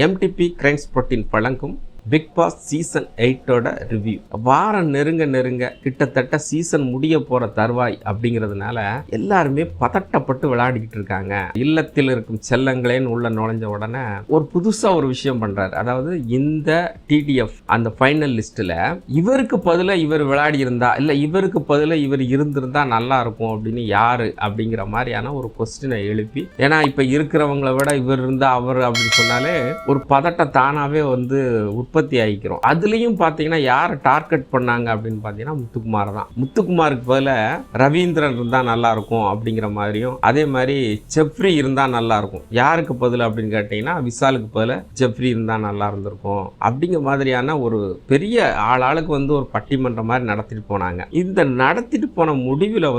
MTB crimes protein வழங்கும் big Boss season 8ஓட review. வாரம் நெருங்க கிட்டத்தட்ட சீசன் முடிய போற தருவாய் அப்படிங்கிறதுனால எல்லாருமே பதட்டப்பட்டு விளையாடிக்கிட்டு இருக்காங்க. இல்லத்தில் இருக்கும் செல்லங்களேன்னு உள்ள நுழைஞ்ச உடனே ஒரு புதுசா ஒரு விஷயம் பண்றாரு. அதாவது இந்த டிடிஎஃப் அந்த ஃபைனல் லிஸ்ட்ல இவருக்கு பதிலா இவர் விளையாடி இருந்தா இல்ல இவருக்கு பதிலா இவர் இருந்திருந்தா நல்லா இருக்கும் அப்படின்னு யாரு அப்படிங்கிற மாதிரியான ஒரு கொஸ்டினை எழுப்பி, ஏன்னா இப்ப இருக்கிறவங்களை விட இவர் இருந்தா அவர் அப்படின்னு சொன்னாலே ஒரு பதட்டம் தானாவே உற்பத்தி ஆகிக்கிறோம். அதுலயும் பாத்தீங்கன்னா யாரை டார்கெட் பண்ணாங்க அப்படின்னு பாத்தீங்கன்னா முத்துக்குமார் தான். முத்துக்குமாருக்கு பதில ரவீந்திரன் இருந்தா நல்லா இருக்கும் அப்படிங்கிற மாதிரியும், அதே மாதிரி ஜெஃப்ரி இருந்தா நல்லா இருக்கும். யாருக்கு பதில் அப்படின்னு கேட்டீங்கன்னா விசாலுக்கு பதில ஜெஃப்ரி இருந்தா நல்லா இருந்திருக்கும் அப்படிங்கிற மாதிரியான ஒரு பெரிய ஆளுக்கு ஒரு பட்டிமன்றம் மாதிரி நடத்திட்டு போனாங்க. இந்த நடத்திட்டு போன முடிவுல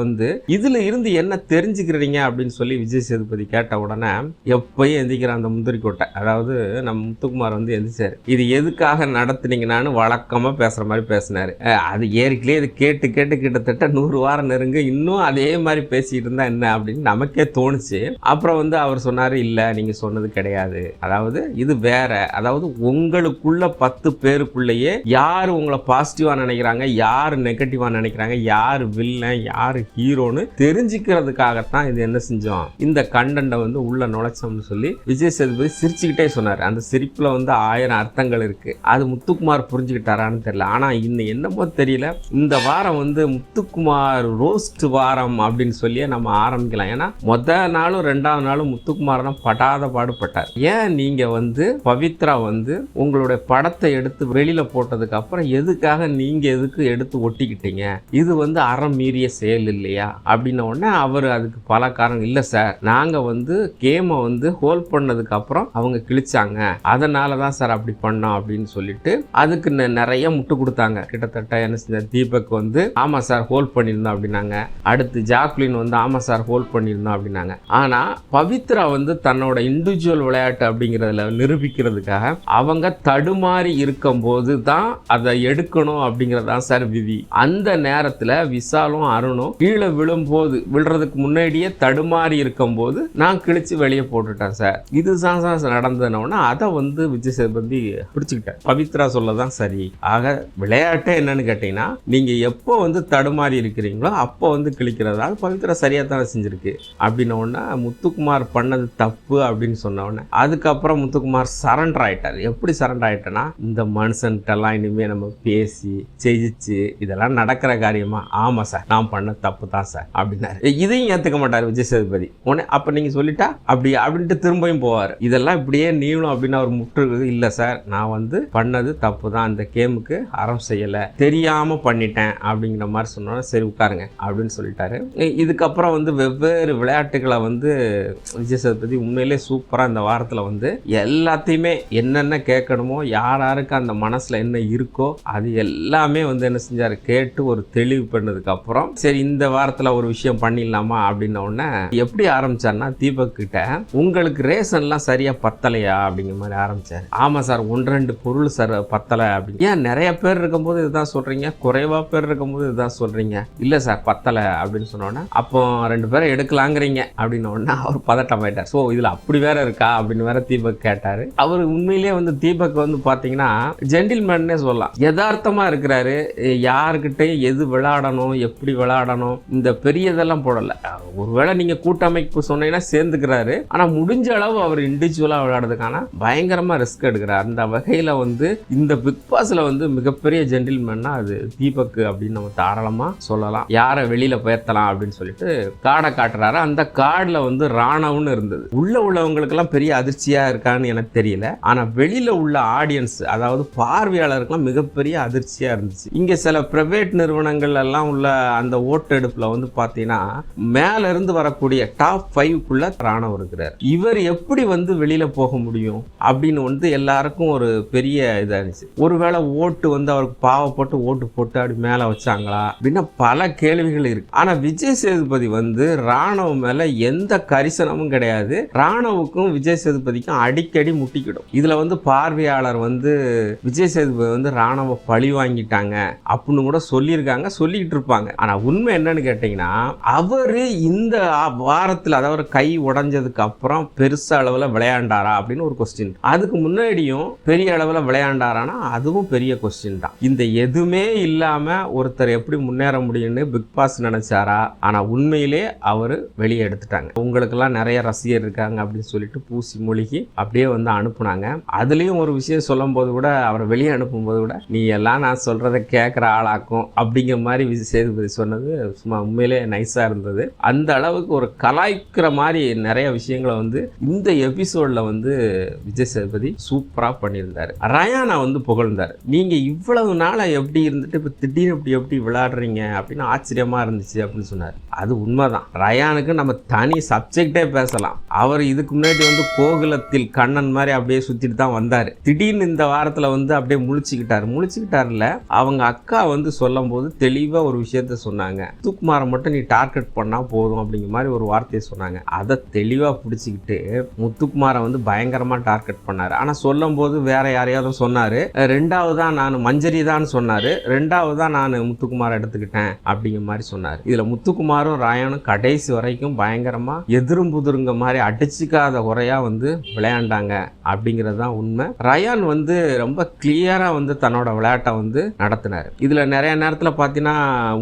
இதுல இருந்து என்ன தெரிஞ்சுக்கிறீங்க அப்படின்னு சொல்லி விஜய் சேதுபதி கேட்ட உடனே எப்பயும் எந்திக்கிற அந்த முந்திரி கொட்டை, அதாவது நம்ம முத்துக்குமார் எந்திரிச்சாரு. இது எதுக்காக நடத்துனீங்கன்னு வழக்கமா பேசுற மாதிரி பேசினாரு. அது ஏற்கனவே இது கேட்டு கிட்டத்தட்ட 100 வாரம் நெருங்க இன்னும் அதே மாதிரி பேசிட்டு இருந்தா என்ன அப்படின்னு நமக்கே தோணுச்சு. அப்புறம் அவர் சொன்னாரு, இல்ல நீங்க சொன்னது கிடையாது, அதாவது இது வேற, அதாவது உங்களுக்குள்ள 10 பேருக்குள்ளேயே யாரு உங்களை பாசிட்டிவா நினைக்கிறாங்க, யாரு நெகட்டிவா நினைக்கிறாங்க, யாரு வில்லன் யாரு ஹீரோன்னு தெரிஞ்சுக்கிறதுக்காகத்தான் இது என்ன செஞ்சோம், இந்த கண்டென்ட்டை உள்ள நுழைச்சோம்னு சொல்லி விஜய் சேதுபதி சிரிச்சுக்கிட்டே சொன்னாரு. அந்த சிரிப்புல 1000 அர்த்தங்கள் இருக்கு. அது முத்துக்குமார் புரிஞ்சுக்கிட்டாரான்னு தெரியல. ஆனா இன்னும் என்னமோ தெரியல, இந்த வாரம் முத்துக்குமார் ரோஸ்ட் வாரம் அப்படின்னு சொல்லியே நம்ம ஆரம்பிக்கலாம். ஏன்னா முதல் நாளும் 2வது நாளும் முத்துக்குமார் தான் படாத பாடுபட்டார். ஏன் நீங்க பவித்ரா உங்களுடைய படத்தை எடுத்து வெளியில போட்டதுக்கு அப்புறம் எதுக்காக நீங்க எதுக்கு எடுத்து ஒட்டிக்கிட்டீங்க, இது அறம் மீறிய செயல் இல்லையா அப்படின்ன உடனே அவர் அதுக்கு பல காரணம், இல்ல சார் நாங்க கேமை ஹோல் பண்ணதுக்கு அப்புறம் அவங்க கிழிச்சாங்க, அதனாலதான் சார் அப்படி பண்ணோம் அப்படின்னு சொல்லிட்டு அதுக்கு நிறைய முட்டு கொடுத்தாங்க. கிட்டத்தட்ட என்ன செஞ்ச தீபக் ஆமா சார் ஹோல்ட் பண்ணியிருந்தோம் அப்படின்னாங்க. அடுத்து ஜாக்லின் ஆமா சார் ஹோல்ட் பண்ணியிருந்தோம் அப்படின்னாங்க. ஆனா பவித்ரா தன்னோட இண்டிவிஜுவல் விளையாட்டு அப்படிங்கிறதுல நிரூபிக்கிறதுக்காக அவங்க தடுமாறி இருக்கும் போது தான் அதை எடுக்கணும் அப்படிங்கறதான் சார் விதி. அந்த நேரத்துல விசாலும் அருணும் கீழே விழும்போது விழுறதுக்கு முன்னாடியே தடுமாறி இருக்கும் போது நான் கிழிச்சு வெளியே போட்டுட்டேன் சார், இதுதான் நடந்ததுன்னா அதை விஜய் சேதுபதி பிடிச்சுக்கிட்டார். பவித்ரா சொல்லதான் சரி. ஆக விளையாட்டே என்னன்னு கேட்டீங்கன்னா நீங்க எப்போ தடுமாறி இருக்கிறீங்களோ அப்போ கிழிக்கிறதா பவித்ரா சரியா தான் செஞ்சிருக்கு அப்படின்ன உடனே முத்துக்குமார் பண்ணது தப்பு அப்படின்னு சொன்ன உடனே அதுக்கப்புறம் முத்துக்குமார் சரண்டர் ஆயிட்டார். எப்படி சரண்டர் ஆயிட்டேன்னா, இந்த மனுஷன்ட்டெல்லாம் இனிமே நம்ம பேசி ஜெயிச்சு இதெல்லாம் நடக்கிற காரியமா, ஆமா சார் நான் பண்ண தப்பு தான் சார் அப்படின்னாரு. இதையும் ஏத்துக்க மாட்டார் விஜய் சேதுபதி. உடனே அப்ப நீங்க சொல்லிட்டா அப்படி அப்படின்ட்டு திரும்பியும் போவார். இதெல்லாம் இப்படியே நீளும் அப்படின்னு அவர் முற்று, இல்ல சார் நான் பண்ணது தப்பு தான், அந்த கேமுக்கு அறம் செய்யல, தெரியாம பண்ணிட்டேன் அப்படிங்கிற மாதிரி சொன்னா சரி உட்காருங்க அப்படின்னு சொல்லிட்டாரு. இதுக்கப்புறம் வெவ்வேறு விளையாட்டுகளை விஜய் சேதுபதி உண்மையிலே சூப்பரா இந்த வாரத்துல எல்லாத்தையுமே என்னென்ன கேட்கணுமோ, யாருக்கு அந்த மனசுல என்ன இருக்கோ அது எல்லாமே என்ன செஞ்சாரு கேட்டு ஒரு தெளிவு பண்ணதுக்கு அப்புறம் சரி இந்த வாரத்துல ஒரு விஷயம் பண்ணிடலாமா அப்படின்ன உடனே எப்படி ஆரம்பிச்சாருன்னா, தீபக் கிட்ட உங்களுக்கு ரேஷன்லாம் சரியா பத்தலையா அப்படிங்கிற மாதிரி ஆரம்பிச்சாரு. ஆமா சார் 1-2 பொருள் சார் பத்தலை அப்படின்னு. ஏன் நிறைய பேர் இருக்கும்போது இதுதான் சொல்றீங்க, குறைவா பேர் இருக்கும்போது இதுதான் சொல்றீங்க, இல்ல சார் பத்தலை அப்படின்னு சொன்னோன்னா அப்போ 2 பேரை எடுக்கலாங்கிறீங்க அப்படின்னு உடனே அவர் பதட்டம் ஆயிட்டார். ஸோ இதுல அப்படி வேற இருக்கா அப்படின்னு வேற தீபக் கேட்டாரு. அவர் உண்மையிலேயே தீபக் பாத்தீங்கன்னா ஜென்டில்மேன்னே சொல்லலாம், யதார்த்தமா இருக்கிறாரு. யாருக்கிட்டையும் எது விளையாடணும் எப்படி விளையாடணும் இந்த பெரியதெல்லாம் போடல. ஒருவேளை நீங்க கூட்டமைப்பு சொன்னீங்கன்னா சேர்ந்துக்கிறாரு. ஆனா முடிஞ்ச அளவு அவர் இண்டிவிஜுவலா விளையாடுறதுக்கான பயங்கரமா ரிஸ்க் எடுக்கிறார். அந்த வகையில இந்த பிக் பாஸ்ல மிகப்பெரிய ஜென்டில்மேன்னா அது தீபக் அப்படின்னு நம்ம தாராளமா சொல்லலாம். யாரை வெளியில பெயர்த்தலாம் அப்படின்னு சொல்லிட்டு கார்டை காட்டுறாரு. அந்த கார்டுல ராணவன்னு இருந்தது. உள்ள உள்ளவங்களுக்கு எல்லாம் பெரிய அதிர்ச்சியா இருக்கான்னு எனக்கு தெரியல. ஆனா வெளியில உள்ள ஆடியன்ஸ், அதாவது பார்வையாளருக்குலாம் மிகப்பெரிய அதிர்ச்சியா இருந்துச்சு. இங்க சில பிரைவேட் நிறுவனங்கள் எல்லாம் உள்ள அந்த ஓட்டெடுப்புல பாத்தீங்கன்னா மேல இருந்து வரக்கூடிய டாப் 5க்குள்ள ராணவம் இருக்கிறார். இவர் எப்படி வெளியில போக முடியும் அப்படின்னு எல்லாருக்கும் ஒரு பெரிய பெரிய இதாக இருந்துச்சு. ஒருவேளை ஓட்டு வந்து அவருக்கு பாவப்பட்டு ஓட்டு போட்டு அப்படி மேலே வச்சாங்களா அப்படின்னா பல கேள்விகள் இருக்கு. ஆனா விஜய் சேதுபதி வந்து ராணுவ மேல எந்த கரிசனமும் கிடையாது. ராணுவுக்கும் விஜய் சேதுபதிக்கும் அடிக்கடி முட்டிக்கிடும். இதுல வந்து பார்வையாளர் வந்து விஜய் சேதுபதி வந்து ராணுவ பழி வாங்கிட்டாங்க அப்படின்னு கூட சொல்லியிருக்காங்க, சொல்லிக்கிட்டு இருப்பாங்க. ஆனா உண்மை என்னன்னு கேட்டீங்கன்னா, அவரு இந்த வாரத்தில் அதாவது கை உடைஞ்சதுக்கு அப்புறம் பெருச அளவில் விளையாண்டாரா அப்படின்னு ஒரு கொஸ்டின். அதுக்கு முன்னாடியும் பெரிய அளவில் விளையாண்டாரானா அதுவும் பெரிய கொஸ்டின் தான். இந்த எதுவுமே இல்லாம ஒருத்தர் எப்படி முன்னேற முடியும்னு பிக் பாஸ் நினைச்சாரா? ஆனா உண்மையிலே அவரு வெளியே எடுத்துட்டாங்க. உங்களுக்கெல்லாம் நிறைய ரசிகர் இருக்காங்க அப்படின்னு சொல்லிட்டு பூசி மொழிகி அப்படியே வந்து அனுப்புனாங்க. அதுலயும் ஒரு விஷயம் சொல்லும் போது கூட, அவரை வெளியே அனுப்பும் போது கூட, நீ எல்லாம் நான் சொல்றதை கேட்கிற ஆளாக்கும் அப்படிங்கிற மாதிரி விஜய் சேதுபதி சொன்னது சும்மா உண்மையிலே நைஸா இருந்தது. அந்த அளவுக்கு ஒரு கலாய்க்கிற மாதிரி நிறைய விஷயங்களை வந்து இந்த எபிசோட்ல வந்து விஜய் சேதுபதி சூப்பரா பண்ணியிருந்தாரு. ரயானை வந்து புகழ்ந்தார். நீங்க இவ்வளவு நாளா எப்படி இருந்துட்டு இப்ப திடீர்னு எப்படி விளையாடுறீங்க அப்படின்னு ஆச்சரியமா இருந்துச்சு அப்படின்னு சொன்னார். அது உண்மைதான். ரயானுக்கு நம்ம தனி சப்ஜெக்டே பேசலாம். அவர் இதுக்கு முன்னாடி வந்து கோகுலத்தில் கண்ணன் மாதிரி அப்படியே சுத்திட்டு தான் வந்தாரு. திடீர்னு இந்த வாரத்துல வந்து அப்படியே முழிச்சுக்கிட்டாருல. அவங்க அக்கா வந்து சொல்லும் போது தெளிவா ஒரு விஷயத்த சொன்னாங்க. முத்துக்குமாரை மட்டும் நீ டார்கெட் பண்ணா போதும் அப்படிங்கிற மாதிரி ஒரு வார்த்தையை சொன்னாங்க. அதை தெளிவா பிடிச்சிக்கிட்டு முத்துக்குமாரை வந்து பயங்கரமா டார்கெட் பண்ணாரு. ஆனா சொல்லும் போது வேற யாரையாவது சொன்னாரு. ரெண்டாவதா நான் மஞ்சரி தான் சொன்னாரு. ரெண்டாவதா நான் முத்துக்குமாரை எடுத்துக்கிட்டேன் அப்படிங்கிற மாதிரி சொன்னாரு. இதுல முத்துக்குமாரும் ராயனும் கடைசி வரைக்கும் பயங்கரமா எதிரும் புதிருங்க மாதிரி அடிச்சுக்காத குறையா வந்து விளையாண்டாங்க அப்படிங்கிறது தான் உண்மை. ரயான் வந்து ரொம்ப கிளியரா வந்து தன்னோட விளையாட்டை வந்து நடத்தினாரு. இதுல நிறைய நேரத்துல பாத்தீங்கன்னா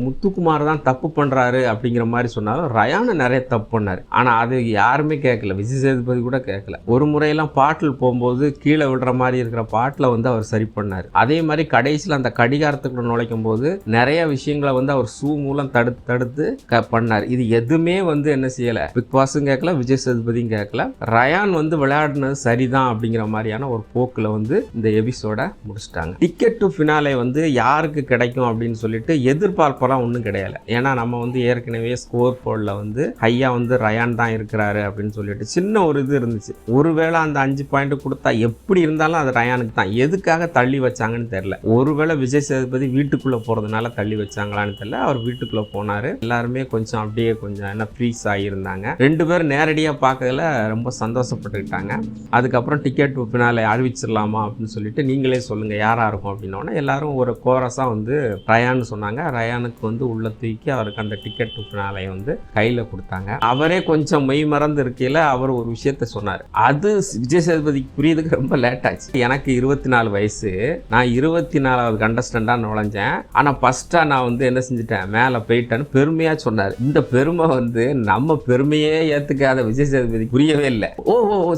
முத்துக்குமார் தான் தப்பு பண்றாரு அப்படிங்கிற மாதிரி சொன்னாலும் ரயான் நிறைய தப்பு பண்ணாரு. ஆனா அது யாருமே கேட்கல. விஜய் சேதுபதி கூட கேட்கல. ஒரு முறையெல்லாம் பாட்டில் போகும்போது கீழே விடுற மாதிரி இருக்கிற பாட்டில் வந்து அவர் சரி பண்ணாரு. அதே மாதிரி கடைசியில் அந்த கடிகாரத்துக்குள்ள நுழைக்கும் போது நிறைய விஷயங்களை வந்து அவர் ஷூ மூலம் தடுத்து பண்ணார். இது எதுவுமே வந்து என்ன செய்யல, பிக் பாஸும் கேட்கல, விஜய் சேதுபதியும் கேட்கல. ரயான் வந்து விளையாடினது சரிதான் அப்படிங்கிற மாதிரியான ஒரு போக்குல வந்து இந்த எபிசோட முடிச்சிட்டாங்க. டிக்கெட் டு ஃபினாலே வந்து யாருக்கு கிடைக்கும் அப்படின்னு சொல்லிட்டு எதிர்பார்ப்பெல்லாம் ஒன்றும் கிடையாது. ஏன்னா நம்ம வந்து ஏற்கனவே ஸ்கோர் போர்டில் வந்து ஹையா வந்து ரயான் தான் இருக்கிறாரு அப்படின்னு சொல்லிட்டு சின்ன ஒரு இது இருந்துச்சு. ஒருவேளை அந்த 5 பாயிண்ட் கொடுத்தா எப்படி இருந்தாலும் அது ரயானுக்கு தான். எதுக்காக தள்ளி வச்சாங்கன்னு தெரியல. ஒருவேளை விஜய் சேதுபதி வீட்டுக்குள்ள போறதுனால தள்ளி வச்சாங்களான்னு தெரியல. அவர் வீட்டுக்குள்ள போனாரு. எல்லாருமே கொஞ்சம் அப்படியே கொஞ்சம் என்ன ஃப்ரீஸ் ஆகியிருந்தாங்க. 2 பேரும் நேரடியாக பார்க்கறதுல ரொம்ப சந்தோஷப்பட்டுக்கிட்டாங்க. அதுக்கப்புறம் டிக்கெட் ஃபினாலே அறிவிச்சிடலாமா அப்படின்னு சொல்லிட்டு நீங்களே சொல்லுங்க யாரா இருக்கும் அப்படின்னோடனே எல்லாரும் ஒரு கோரஸா வந்து ரயான்னு சொன்னாங்க. ரயானுக்கு வந்து உள்ள தூக்கி அவருக்கு அந்த டிக்கெட் ஃபினாலே வந்து கையில கொடுத்தாங்க. அவரே கொஞ்சம் மெய் மறந்து இருக்கையில அவர் ஒரு விஷயத்த சொன்னார். அது விஜய் சேதுபதிக்கு புரியுதுக்கு ரொம்ப லேட் ஆச்சு. எனக்கு 24 வயசு, நான் 24வது கண்டஸ்டண்டா நுழைஞ்சேன். ஆனா ஃபர்ஸ்டா நான் வந்து என்ன செஞ்சுட்டேன், மேல போயிட்டேன்னு பெருமையா சொன்னார். இந்த பெருமை வந்து நம்ம பெருமையே ஏத்துக்காத விஜய் சேதுபதி புரியவே இல்லை. ஓ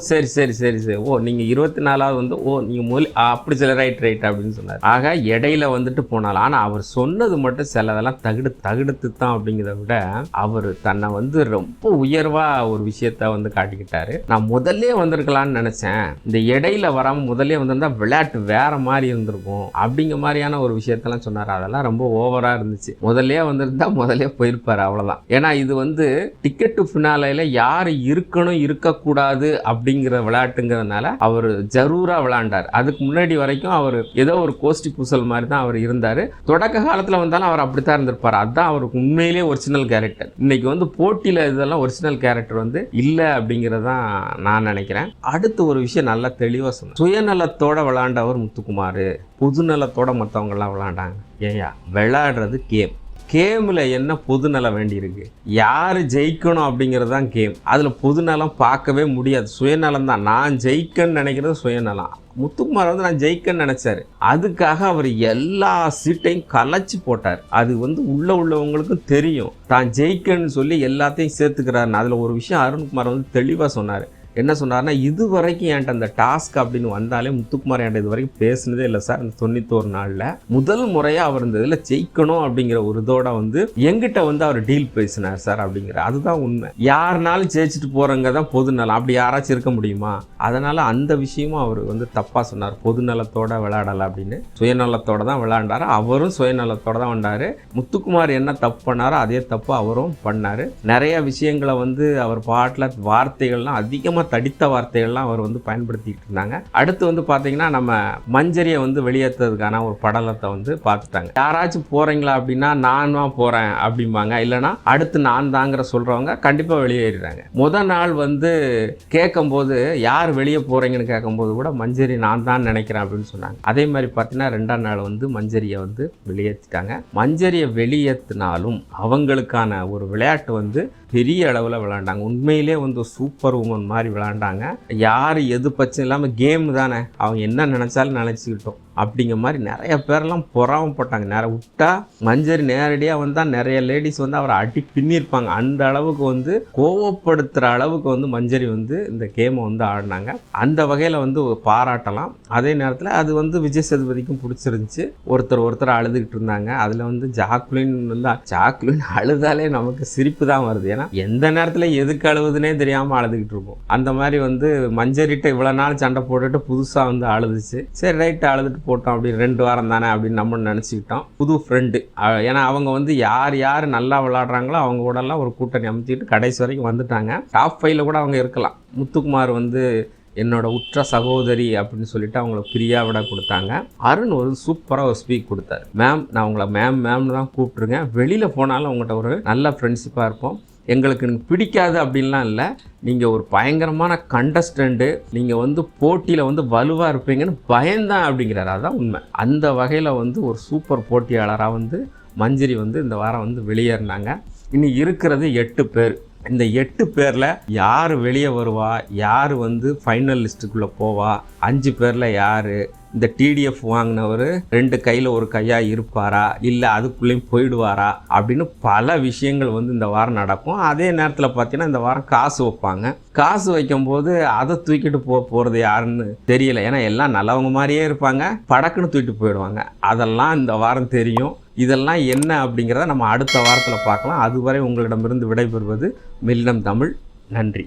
சரி சரி சரி சரி ஓ நீங்க 24வது வந்து நீங்க முதல் அப்படி சில ரைட் அப்படின்னு சொன்னார். ஆக இடையில வந்துட்டு போனாலும் ஆனா அவர் சொன்னது மட்டும் சிலதெல்லாம் தகுடுத்து தான் அப்படிங்கிறத விட அவர் தன்னை வந்து ரொம்ப உயர்வா ஒரு விஷயத்த வந்து காட்டிக்கிட்டாரு. நான் முதல்ல வந்திருக்கலாம்னு நினைச்சேன், இந்த இடையில வராம முதல்ல வந்திருந்தா விளையாட்டு வேற மாதிரி இருந்திருக்கும் அப்படிங்கிற மாதிரியான ஒரு விஷயத்தெல்லாம் சொன்னார். அதெல்லாம் ரொம்ப ஓவரா இருந்துச்சு. முதல்ல வந்திருந்தா முதல்ல போயிருப்பாரு, அவ்வளவுதான். ஏன்னா இது வந்து டிக்கெட் டு ஃபினாலேல யாரு இருக்கணும் இருக்கக்கூடாது அப்படிங்கிற விளையாட்டுங்கிறதுனால அவர் ஜரூரா விளையாண்டார். அதுக்கு முன்னாடி வரைக்கும் அவர் ஏதோ ஒரு கோஷ்டி பூசல் மாதிரி தான் அவர் இருந்தாரு. தொடக்க காலத்துல வந்தாலும் அவர் அப்படித்தான் இருந்திருப்பாரு. அதுதான் அவருக்கு உண்மையிலேயே ஒரிஜினல் கேரக்டர். இன்னைக்கு வந்து போட்டியில இதெல்லாம் ஒரிஜினல் கேரக்டர் வந்து இல்ல அப்படிங்கறதான் நான் நினைக்கிறேன். அடுத்து ஒரு விஷயம் நல்லா தெளிவா சொன்ன, சுயநலத்தோட விளையாண்டவர் முத்துக்குமார், பொதுநலத்தோட மற்றவங்க எல்லாம் விளையாண்டாங்க. ஏயா விளையாடுறது கேமில் என்ன பொதுநலம் வேண்டியிருக்கு? யார் ஜெயிக்கணும் அப்படிங்கிறது தான் கேம். அதில் பொதுநலம் பார்க்கவே முடியாது. சுயநலம் தான். நான் ஜெயிக்கன்னு நினைக்கிறது சுயநலம். முத்துக்குமார் வந்து நான் ஜெயிக்கன்னு நினைச்சாரு. அதுக்காக அவர் எல்லா சீட்டையும் கலைச்சு போட்டார். அது வந்து உள்ளவங்களுக்கும் தெரியும் தான் ஜெயிக்கன்னு சொல்லி எல்லாத்தையும் சேர்த்துக்கிறாருன்னு. அதில் ஒரு விஷயம் அருண்குமார் வந்து தெளிவாக சொன்னார். என்ன சொன்னார்னா, இது வரைக்கும் என்கிட்ட அந்த டாஸ்க் அப்படின்னு வந்தாலே முத்துக்குமார் என்கிட்ட இது வரைக்கும் பேசுனதே இல்லை சார். அந்த 91 நாளில் முதல் முறையாக அவர் இந்த இதில் ஜெயிக்கணும் அப்படிங்கிற ஒரு இதோட வந்து எங்கிட்ட வந்து அவர் டீல் பேசினார் சார் அப்படிங்கிற. அதுதான் உண்மை. யாருனாலும் ஜெயிச்சுட்டு போகிறவங்க தான் பொதுநலம். அப்படி யாராச்சும் இருக்க முடியுமா? அதனால் அந்த விஷயமும் அவர் வந்து தப்பாக சொன்னார். பொதுநலத்தோட விளையாடலை அப்படின்னு. சுயநலத்தோட தான் விளையாண்டார். அவரும் சுயநலத்தோட தான் வந்தார். முத்துக்குமார் என்ன தப்பு பண்ணாரோ அதே தப்பு அவரும் பண்ணார். நிறைய விஷயங்களை வந்து அவர் பாட்டில் வார்த்தைகள்லாம் அதிகமாக தடித்த வார்த்தைகள்லாம் அவர் வந்து பயன்படுத்திக்கிட்டு இருந்தாங்க. அடுத்து வந்து பார்த்தீங்கன்னா நம்ம மஞ்சரியை வந்து வெளியேற்றதுக்கான ஒரு படலத்தை வந்து பார்த்துட்டாங்க. யாராச்சும் போகிறீங்களா அப்படின்னா நான் தான் போகிறேன் அப்படிம்பாங்க, இல்லைனா அடுத்து நான் தாங்கிற சொல்கிறவங்க கண்டிப்பாக வெளியேறாங்க. முதல் நாள் வந்து கேட்கும்போது யார் வெளியே போகிறீங்கன்னு கேட்கும்போது கூட மஞ்சரி நான் தான் நினைக்கிறேன் அப்படின்னு சொன்னாங்க. அதே மாதிரி பார்த்தீங்கன்னா 2ஆம் நாள் வந்து மஞ்சரியை வந்து வெளியேற்றிட்டாங்க. மஞ்சரியை வெளியேற்றினாலும் அவங்களுக்கான ஒரு விளையாட்டு வந்து பெரிய அளவில் விளையாண்டாங்க. உண்மையிலே வந்து சூப்பர் உமன் மாதிரி விளையாண்டாங்க. யார் எது பச்சை இல்லாமல் கேம் தானே, அவங்க என்ன நினச்சாலும் நினச்சிக்கிட்டோம் அப்படிங்கிற மாதிரி நிறைய பேரெல்லாம் பொறாமப்பட்டாங்க. நிறைய விட்டா மஞ்சரி நேரடியாக வந்தால் நிறைய லேடிஸ் வந்து அவரை அடி பின்னிருப்பாங்க. அந்த அளவுக்கு வந்து கோவப்படுத்துகிற அளவுக்கு வந்து மஞ்சரி வந்து இந்த கேமை வந்து ஆடினாங்க. அந்த வகையில் வந்து பாராட்டலாம். அதே நேரத்தில் அது வந்து விஜய் சேதுபதிக்கும் பிடிச்சிருந்துச்சு. ஒருத்தர் அழுதுகிட்டு இருந்தாங்க. அதில் வந்து ஜாக்லின் அழுதாலே நமக்கு சிரிப்பு தான் வருது. ஏன்னா எந்த நேரத்தில் எதுக்கு அழுவுதுன்னே தெரியாமல் அழுதுகிட்டு இருக்கும். அந்த மாதிரி வந்து மஞ்சரிட்ட இவ்வளோ நாள் சண்டை போட்டுட்டு புதுசாக வந்து அழுதுச்சு. சரி ரைட்டு அழுதுட்டு போட்டோம், அப்படி 2 வாரம் தானே அப்படின்னு நம்ம நினச்சிக்கிட்டோம். புது ஃப்ரெண்டு, ஏன்னா அவங்க வந்து யார் நல்லா விளையாடுறாங்களோ அவங்க கூடலாம் ஒரு கூட்டணி அமைச்சிக்கிட்டு கடைசி வரைக்கும் வந்துட்டாங்க. டாப் 5ல கூட அவங்க இருக்கலாம். முத்துக்குமார் வந்து என்னோட உற்ற சகோதரி அப்படின்னு சொல்லிட்டு அவங்கள பிரியா விட கொடுத்தாங்க. அருண் ஒரு சூப்பராக ஒரு ஸ்பீக் கொடுத்தாரு. மேம், நான் உங்களை மேம்னு தான் கூப்பிட்ருங்க, வெளியில் போனாலும் உங்கள்கிட்ட ஒரு நல்ல ஃப்ரெண்ட்ஷிப்பாக இருப்போம், எங்களுக்கு எனக்கு பிடிக்காது அப்படின்லாம் இல்லை, நீங்கள் ஒரு பயங்கரமான கண்டஸ்டண்ட்டு, நீங்கள் வந்து போட்டியில் வந்து வலுவாக இருப்பீங்கன்னு பயந்தான் அப்படிங்கிறாரு. அதுதான் உண்மை. அந்த வகையில் வந்து ஒரு சூப்பர் போட்டியாளராக வந்து மஞ்சரி வந்து இந்த வாரம் வந்து வெளியேறினாங்க. இனி இருக்கிறது 8 பேர். இந்த 8 பேரில் யார் வெளியே வருவா, யார் வந்து ஃபைனல் லிஸ்ட்டுக்குள்ளே போவா, 5 பேரில் யார் இந்த டிடிஎஃப் வாங்கினவர் 2 கையில் ஒரு கையாக இருப்பாரா, இல்லை அதுக்குள்ளேயும் போயிடுவாரா அப்படின்னு பல விஷயங்கள் வந்து இந்த வாரம் நடக்கும். அதே நேரத்தில் பார்த்தீங்கன்னா இந்த வாரம் காசு வைப்பாங்க. காசு வைக்கும்போது அதை தூக்கிட்டு போகிறது யாருன்னு தெரியல. ஏன்னா எல்லாம் நல்லவங்க மாதிரியே இருப்பாங்க, படக்குன்னு தூக்கிட்டு போயிடுவாங்க. அதெல்லாம் இந்த வாரம் தெரியும். இதெல்லாம் என்ன அப்படிங்கிறத நம்ம அடுத்த வாரத்தில் பார்க்கலாம். அதுவரை உங்களிடமிருந்து விடைபெறுவது மெல்லினம் தமிழ். நன்றி.